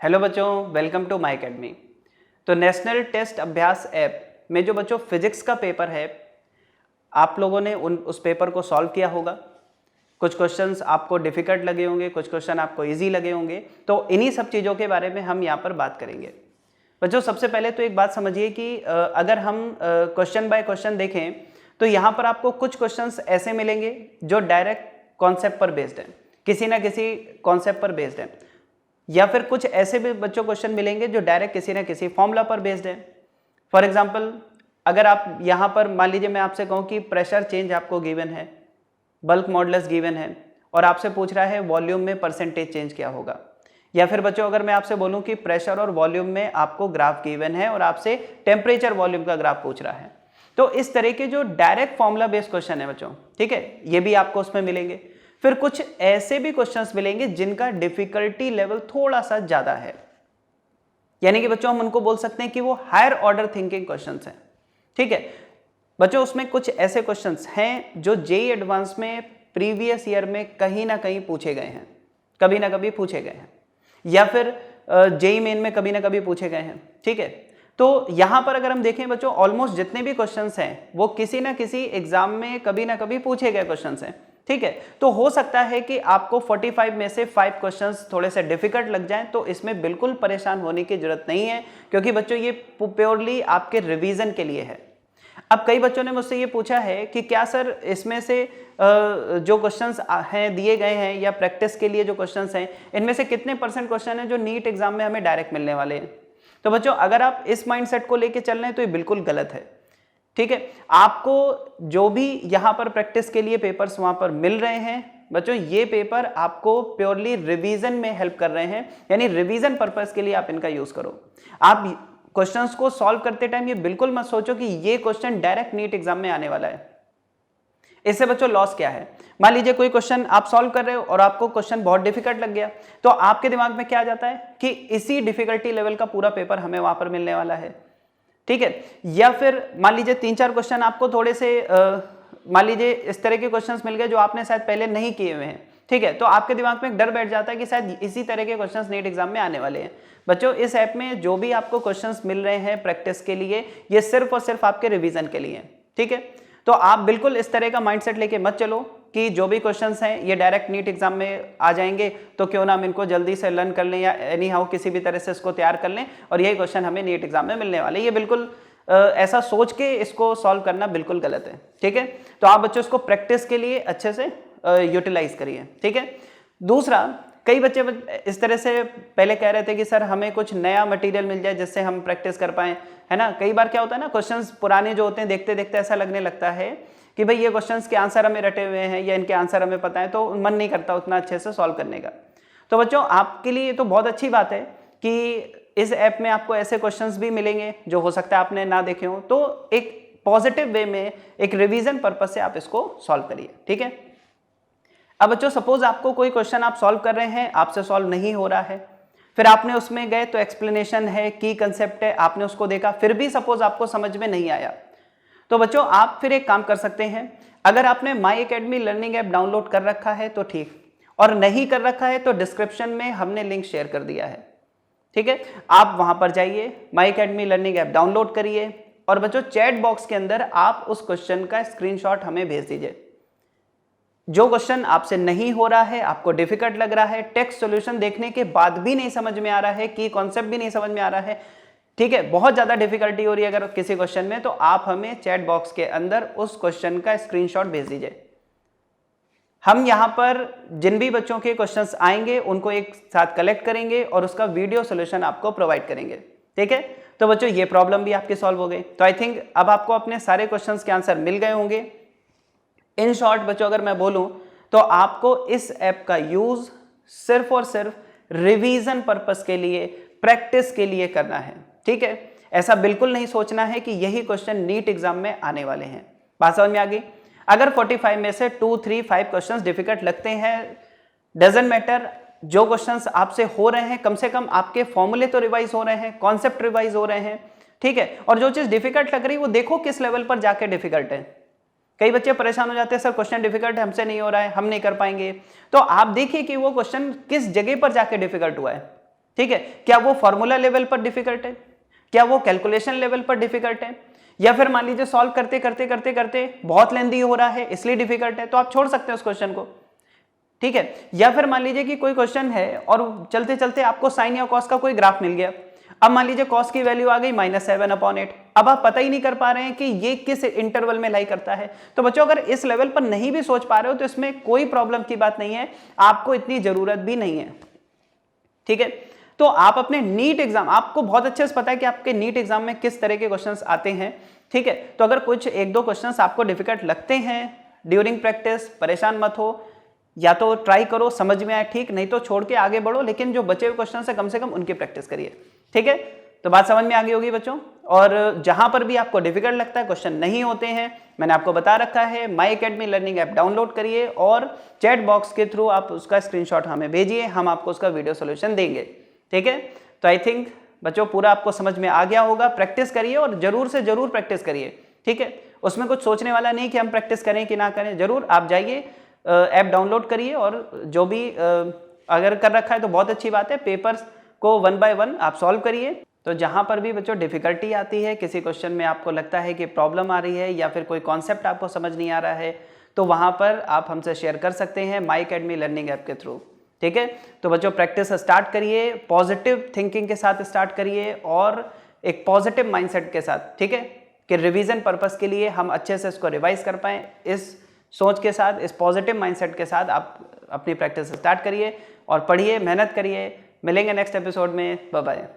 Hello बच्चों, welcome to my academy. तो national test अभ्यास ऐप में जो बच्चों फिजिक्स का पेपर है, आप लोगों ने उस पेपर को सॉल्व किया होगा। कुछ क्वेश्चंस आपको डिफ़िकल्ट लगे होंगे, कुछ क्वेश्चन आपको इजी लगे होंगे। तो इन्हीं सब चीज़ों के बारे में हम यहाँ पर बात करेंगे। बच्चों, सबसे पहले तो एक बात समझिए कि अगर हम क्वेश्चन बाय क्वेश्चन देखें तो यहाँ पर आपको कुछ क्वेश्चंस ऐसे मिलेंगे जो डायरेक्ट कॉन्सेप्ट पर बेस्ड हैं, किसी ना किसी कॉन्सेप्ट पर बेस्ड हैं, या फिर कुछ ऐसे भी बच्चों क्वेश्चन मिलेंगे जो डायरेक्ट किसी ना किसी फॉर्मूला पर बेस्ड है। फॉर एग्जांपल, अगर आप यहाँ पर मान लीजिए मैं आपसे कहूँ कि प्रेशर चेंज आपको गिवन है, बल्क मॉडुलस गिवन है, और आपसे पूछ रहा है वॉल्यूम में परसेंटेज चेंज क्या होगा। या फिर बच्चों अगर मैं आपसे बोलूँ कि प्रेशर और वॉल्यूम में आपको ग्राफ गिवन है और आपसे टेम्परेचर वॉल्यूम का ग्राफ पूछ रहा है, तो इस तरह के जो डायरेक्ट फॉर्मूला बेस्ड क्वेश्चन है बच्चों, ठीक है, ये भी आपको उसमें मिलेंगे। फिर कुछ ऐसे भी क्वेश्चंस मिलेंगे जिनका डिफिकल्टी लेवल थोड़ा सा ज्यादा है, यानी कि बच्चों हम उनको बोल सकते हैं कि वो हायर ऑर्डर थिंकिंग क्वेश्चंस हैं। ठीक है बच्चों, उसमें कुछ ऐसे क्वेश्चंस हैं जो जेईई एडवांस में प्रीवियस ईयर में कहीं ना कहीं पूछे गए हैं, कभी ना कभी पूछे गए हैं, या फिर जेईई मेन में कभी ना कभी पूछे गए हैं। ठीक है, तो यहां पर अगर हम देखें बच्चों, ऑलमोस्ट जितने भी क्वेश्चंस हैं वो किसी ना किसी एग्जाम में कभी ना कभी पूछे गए क्वेश्चंस हैं। ठीक है, तो हो सकता है कि आपको 45 में से 5 क्वेश्चंस थोड़े से डिफिकल्ट लग जाएं, तो इसमें बिल्कुल परेशान होने की जरूरत नहीं है, क्योंकि बच्चों ये प्योरली आपके रिवीजन के लिए है। अब कई बच्चों ने मुझसे ये पूछा है कि क्या सर इसमें से जो क्वेश्चंस हैं दिए गए हैं या प्रैक्टिस के लिए जो क्वेश्चंस हैं, इनमें से कितने % क्वेश्चन हैं जो नीट एग्जाम में हमें डायरेक्ट मिलने वाले हैं। तो बच्चों अगर आप इस माइंडसेट को लेके चल रहे हैं तो ये बिल्कुल गलत है। ठीक है, आपको जो भी यहाँ पर प्रैक्टिस के लिए पेपर्स वहां पर मिल रहे हैं बच्चों, ये पेपर आपको प्योरली रिवीजन में हेल्प कर रहे हैं, यानी रिवीजन पर्पस के लिए आप इनका यूज करो। आप क्वेश्चंस को सॉल्व करते टाइम ये बिल्कुल मत सोचो कि ये क्वेश्चन डायरेक्ट नीट एग्जाम में आने वाला है। इससे बच्चों लॉस क्या है, मान लीजिए कोई क्वेश्चन आप सॉल्व कर रहे हो और आपको क्वेश्चन बहुत डिफिकल्ट लग गया, तो आपके दिमाग में क्या आ जाता है कि इसी डिफिकल्टी लेवल का पूरा पेपर हमें वहां पर मिलने वाला है। ठीक है, या फिर मान लीजिए 3-4 क्वेश्चन आपको थोड़े से मान लीजिए इस तरह के क्वेश्चंस मिल गए जो आपने शायद पहले नहीं किए हुए हैं। ठीक है, तो आपके दिमाग में एक डर बैठ जाता है कि शायद इसी तरह के क्वेश्चंस नीट एग्जाम में आने वाले हैं। बच्चों इस ऐप में जो भी आपको क्वेश्चंस मिल रहे हैं प्रैक्टिस के लिए, ये सिर्फ और सिर्फ आपके रिवीजन के लिए। ठीक है, तो आप बिल्कुल इस तरह का माइंडसेट लेके मत चलो कि जो भी क्वेश्चंस हैं ये डायरेक्ट नीट एग्जाम में आ जाएंगे, तो क्यों ना हम इनको जल्दी से लर्न कर लें या एनी हाउ किसी भी तरह से इसको तैयार कर लें और यही क्वेश्चन हमें नीट एग्जाम में मिलने वाले। ये बिल्कुल ऐसा सोच के इसको सॉल्व करना बिल्कुल गलत है। ठीक है, तो आप बच्चों इसको प्रैक्टिस के लिए अच्छे से यूटिलाइज करिए। ठीक है, दूसरा, कई बच्चे इस तरह से पहले कह रहे थे कि सर हमें कुछ नया मटेरियल मिल जाए जिससे हम प्रैक्टिस कर पाएं, है ना। कई बार क्या होता है ना, क्वेश्चंस पुराने जो होते हैं देखते देखते ऐसा लगने लगता है कि भाई ये क्वेश्चंस के आंसर हमें रटे हुए हैं या इनके आंसर हमें पता है, तो मन नहीं करता उतना अच्छे से सॉल्व करने का। तो बच्चों आपके लिए तो बहुत अच्छी बात है कि इस ऐप में आपको ऐसे क्वेश्चंस भी मिलेंगे जो हो सकता है आपने ना देखे हो, तो एक पॉजिटिव वे में एक रिवीजन पर्पस से आप इसको सॉल्व करिए। ठीक है, अब बच्चों सपोज आपको कोई क्वेश्चन आप सॉल्व कर रहे हैं, आपसे सॉल्व नहीं हो रहा है, फिर आपने उसमें गए तो एक्सप्लेनेशन है, की कंसेप्ट है, आपने उसको देखा, फिर भी सपोज आपको समझ में नहीं आया, तो बच्चों आप फिर एक काम कर सकते हैं। अगर आपने माई अकेडमी लर्निंग ऐप डाउनलोड कर रखा है तो ठीक, और नहीं कर रखा है तो डिस्क्रिप्शन में हमने लिंक शेयर कर दिया है। ठीक है, आप वहां पर जाइए, माई अकेडमी लर्निंग ऐप डाउनलोड करिए और बच्चों चैट बॉक्स के अंदर आप उस क्वेश्चन का स्क्रीनशॉट हमें भेज दीजिए। जो क्वेश्चन आपसे नहीं हो रहा है, आपको डिफिकल्ट लग रहा है, टेक्स्ट सॉल्यूशन देखने के बाद भी नहीं समझ में आ रहा है, की कॉन्सेप्ट भी नहीं समझ में आ रहा है, ठीक है, बहुत ज्यादा डिफिकल्टी हो रही है अगर किसी क्वेश्चन में, तो आप हमें चैट बॉक्स के अंदर उस क्वेश्चन का स्क्रीनशॉट भेज दीजिए। हम यहाँ पर जिन भी बच्चों के क्वेश्चंस आएंगे उनको एक साथ कलेक्ट करेंगे और उसका वीडियो सॉल्यूशन आपको प्रोवाइड करेंगे। ठीक है, तो बच्चों ये प्रॉब्लम भी आपकी सॉल्व हो गई। तो आई थिंक अब आपको अपने सारे क्वेश्चंस के आंसर मिल गए होंगे। इन शॉर्ट बच्चों अगर मैं बोलूं तो आपको इस ऐप का यूज सिर्फ और सिर्फ रिवीजन पर्पस के लिए, प्रैक्टिस के लिए करना है। ठीक है, ऐसा बिल्कुल नहीं सोचना है कि यही क्वेश्चन नीट एग्जाम में आने वाले हैं। बात समझ में आ गई। अगर 45 में से 2, 3, 5 क्वेश्चंस डिफिकल्ट लगते हैं, डजंट मैटर, जो क्वेश्चंस आपसे हो रहे हैं कम से कम आपके फॉर्मूले तो रिवाइज हो रहे हैं, कॉन्सेप्ट रिवाइज हो रहे हैं। ठीक है, और जो चीज डिफिकल्ट लग रही है वो देखो किस लेवल पर जाके डिफिकल्ट है। कई बच्चे परेशान हो जाते हैं, सर क्वेश्चन डिफिकल्ट है, हमसे नहीं हो रहा है, हम नहीं कर पाएंगे। तो आप देखिए कि वो क्वेश्चन किस जगह पर जाके डिफिकल्ट हुआ है। ठीक है, क्या वो फॉर्मूला लेवल पर डिफिकल्ट है, क्या वो कैलकुलेशन लेवल पर डिफिकल्ट है, या फिर मान लीजिए सॉल्व करते करते करते करते बहुत लेंदी हो रहा है इसलिए डिफिकल्ट है, तो आप छोड़ सकते हैं उस क्वेश्चन को। ठीक है, या फिर मान लीजिए कि कोई क्वेश्चन है और चलते चलते आपको साइन या कॉस का कोई ग्राफ मिल गया, अब मान लीजिए कॉस की वैल्यू आ गई -7/8, अब आप पता ही नहीं कर पा रहे हैं कि ये किस इंटरवल में लाई करता है। तो बच्चों अगर इस लेवल पर नहीं भी सोच पा रहे हो तो इसमें कोई प्रॉब्लम की बात नहीं है, आपको इतनी जरूरत भी नहीं है। ठीक है, तो आप अपने नीट एग्जाम, आपको बहुत अच्छे से पता है कि आपके नीट एग्जाम में किस तरह के क्वेश्चंस आते हैं। ठीक है, तो अगर कुछ एक दो क्वेश्चंस आपको डिफिकल्ट लगते हैं ड्यूरिंग प्रैक्टिस, परेशान मत हो, या तो ट्राई करो, समझ में आए ठीक, नहीं तो छोड़ के आगे बढ़ो, लेकिन जो बचे हुए क्वेश्चन है कम से कम उनकी प्रैक्टिस करिए। ठीक है, तो बात समझ में आ गई होगी बच्चों। और जहां पर भी आपको डिफिकल्ट लगता है, क्वेश्चन नहीं होते हैं, मैंने आपको बता रखा है, माई अकेडमी लर्निंग ऐप डाउनलोड करिए और चैट बॉक्स के थ्रू आप उसका स्क्रीनशॉट हमें भेजिए, हम आपको उसका वीडियो सोल्यूशन देंगे। ठीक है, तो आई थिंक बच्चों पूरा आपको समझ में आ गया होगा। प्रैक्टिस करिए और जरूर से जरूर प्रैक्टिस करिए। ठीक है, उसमें कुछ सोचने वाला नहीं कि हम प्रैक्टिस करें कि ना करें, जरूर आप जाइए, ऐप डाउनलोड करिए और जो भी अगर कर रखा है तो बहुत अच्छी बात है, पेपर्स को 1 बाय 1 आप सॉल्व करिए। तो जहां पर भी बच्चों डिफिकल्टी आती है, किसी क्वेश्चन में आपको लगता है कि प्रॉब्लम आ रही है या फिर कोई कॉन्सेप्ट आपको समझ नहीं आ रहा है, तो वहां पर आप हमसे शेयर कर सकते हैं माई अकेडमी लर्निंग ऐप के थ्रू। ठीक है, तो बच्चों प्रैक्टिस स्टार्ट करिए, पॉजिटिव थिंकिंग के साथ स्टार्ट करिए और एक पॉजिटिव माइंडसेट के साथ। ठीक है, कि रिवीजन पर्पस के लिए हम अच्छे से इसको रिवाइज कर पाएं, इस सोच के साथ, इस पॉजिटिव माइंडसेट के साथ आप अपनी प्रैक्टिस स्टार्ट करिए और पढ़िए, मेहनत करिए। मिलेंगे नेक्स्ट एपिसोड में, बाय बाय।